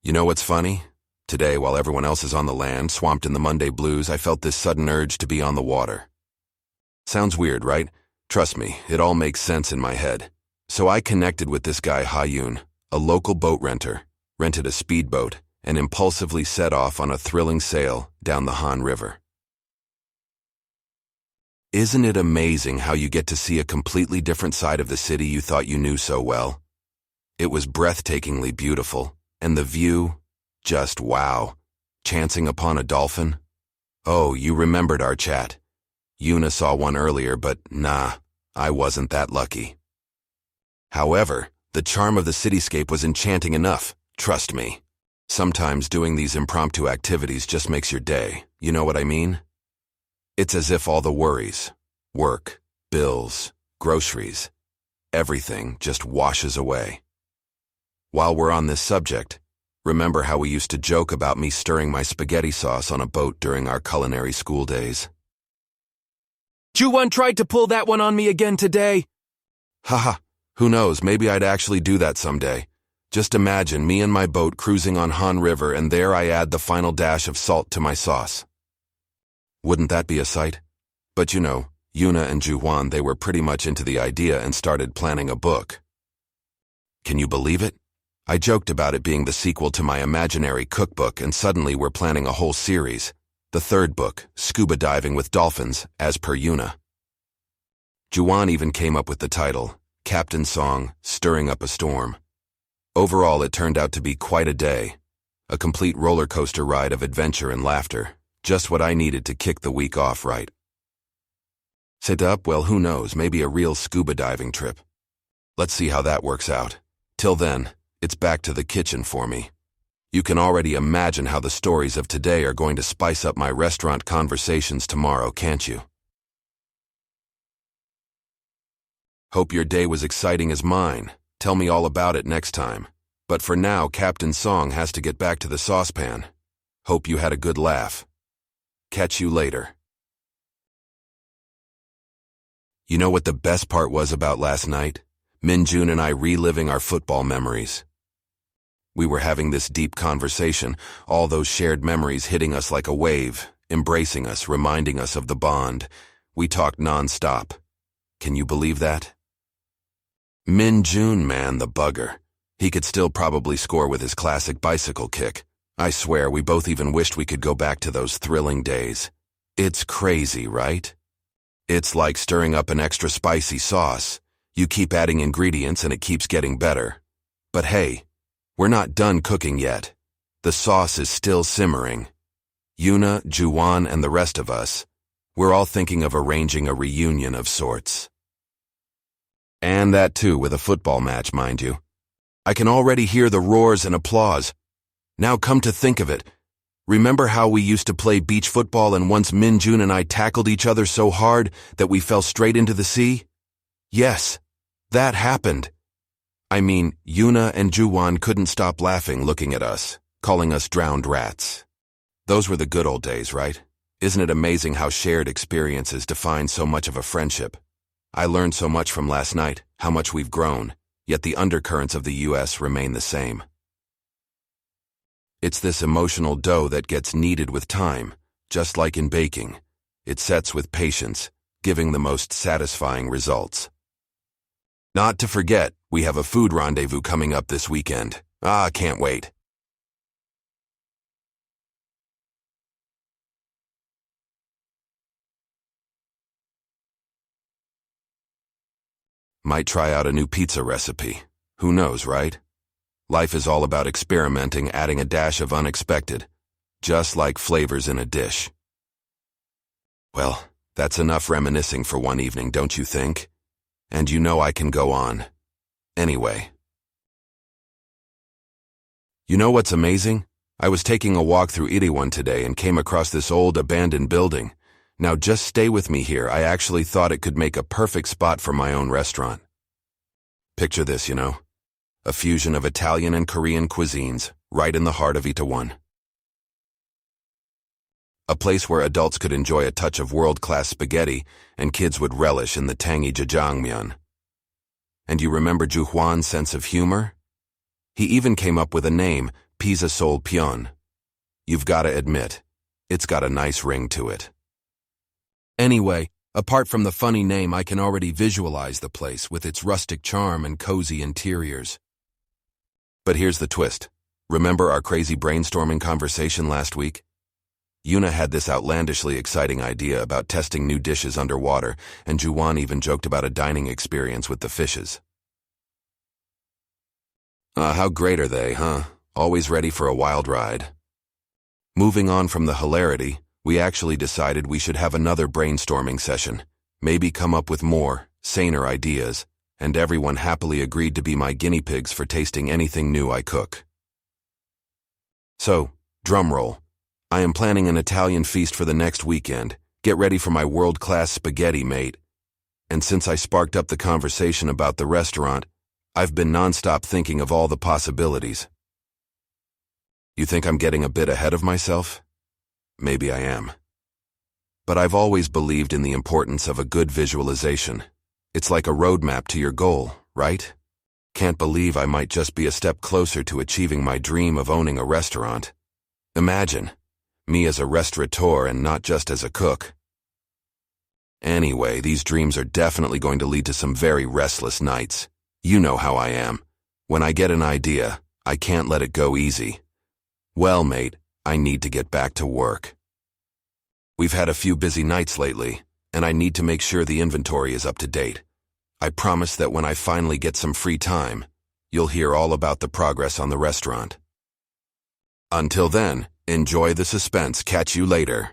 You know what's funny? Today, while everyone else is on the land, swamped in the Monday blues, I felt this sudden urge to be on the water. Sounds weird, right? Trust me, it all makes sense in my head. So I connected with this guy Ha-yoon, a local boat renter, rented a speedboat, and impulsively set off on a thrilling sail down the Han River. Isn't it amazing how you get to see a completely different side of the city you thought you knew so well? It was breathtakingly beautiful, and the view, just wow. Chancing upon a dolphin? Oh, you remembered our chat. Yuna saw one earlier, but nah, I wasn't that lucky. However, the charm of the cityscape was enchanting enough, trust me. Sometimes doing these impromptu activities just makes your day, you know what I mean? It's as if all the worries, work, bills, groceries, everything just washes away. While we're on this subject, remember how we used to joke about me stirring my spaghetti sauce on a boat during our culinary school days? Ju-won tried to pull that one on me again today. Haha, who knows, maybe I'd actually do that someday. Just imagine me and my boat cruising on Han River, and there I add the final dash of salt to my sauce. Wouldn't that be a sight? But you know, Yuna and Ju-won, they were pretty much into the idea and started planning a book. Can you believe it? I joked about it being the sequel to my imaginary cookbook, and suddenly we're planning a whole series. The third book, Scuba Diving with Dolphins, as per Yuna. Ju-won even came up with the title, Captain Song, Stirring Up a Storm. Overall, it turned out to be quite a day. A complete roller coaster ride of adventure and laughter. Just what I needed to kick the week off right. Set up, well, who knows, maybe a real scuba diving trip. Let's see how that works out. Till then, it's back to the kitchen for me. You can already imagine how the stories of today are going to spice up my restaurant conversations tomorrow, can't you? Hope your day was exciting as mine. Tell me all about it next time. But for now, Captain Song has to get back to the saucepan. Hope you had a good laugh. Catch you later. You know what the best part was about last night? Min-jun and I reliving our football memories. We were having this deep conversation, all those shared memories hitting us like a wave, embracing us, reminding us of the bond. We talked non-stop. Can you believe that? Min-jun, man, the bugger. He could still probably score with his classic bicycle kick. I swear, we both even wished we could go back to those thrilling days. It's crazy, right? It's like stirring up an extra spicy sauce. You keep adding ingredients and it keeps getting better. But hey, we're not done cooking yet. The sauce is still simmering. Yuna, Ju-won, and the rest of us, we're all thinking of arranging a reunion of sorts. And that too with a football match, mind you. I can already hear the roars and applause. Now come to think of it, remember how we used to play beach football and once Min-jun and I tackled each other so hard that we fell straight into the sea? Yes, that happened. I mean, Yuna and Ju-won couldn't stop laughing looking at us, calling us drowned rats. Those were the good old days, right? Isn't it amazing how shared experiences define so much of a friendship? I learned so much from last night, how much we've grown, yet the undercurrents of the US remain the same. It's this emotional dough that gets kneaded with time, just like in baking. It sets with patience, giving the most satisfying results. Not to forget, we have a food rendezvous coming up this weekend. Can't wait. Might try out a new pizza recipe. Who knows, right? Life is all about experimenting, adding a dash of unexpected, just like flavors in a dish. Well, that's enough reminiscing for one evening, don't you think? And you know I can go on. Anyway. You know what's amazing? I was taking a walk through Itaewon today and came across this old abandoned building. Now just stay with me here, I actually thought it could make a perfect spot for my own restaurant. Picture this, you know? A fusion of Italian and Korean cuisines, right in the heart of Itaewon. A place where adults could enjoy a touch of world-class spaghetti and kids would relish in the tangy jjajangmyeon. And you remember Ju-hwan's sense of humor? He even came up with a name, Pizza Sol Pion. You've gotta admit, it's got a nice ring to it. Anyway, apart from the funny name, I can already visualize the place with its rustic charm and cozy interiors. But here's the twist. Remember our crazy brainstorming conversation last week? Yuna had this outlandishly exciting idea about testing new dishes underwater, and Juwan even joked about a dining experience with the fishes. How great are they, huh? Always ready for a wild ride. Moving on from the hilarity, we actually decided we should have another brainstorming session, maybe come up with more, saner ideas, and everyone happily agreed to be my guinea pigs for tasting anything new I cook. So, drum roll. I am planning an Italian feast for the next weekend. Get ready for my world-class spaghetti, mate. And since I sparked up the conversation about the restaurant, I've been nonstop thinking of all the possibilities. You think I'm getting a bit ahead of myself? Maybe I am. But I've always believed in the importance of a good visualization. It's like a roadmap to your goal, right? Can't believe I might just be a step closer to achieving my dream of owning a restaurant. Imagine, me as a restaurateur and not just as a cook. Anyway, these dreams are definitely going to lead to some very restless nights. You know how I am. When I get an idea, I can't let it go easy. Well, mate, I need to get back to work. We've had a few busy nights lately, and I need to make sure the inventory is up to date. I promise that when I finally get some free time, you'll hear all about the progress on the restaurant. Until then, enjoy the suspense. Catch you later.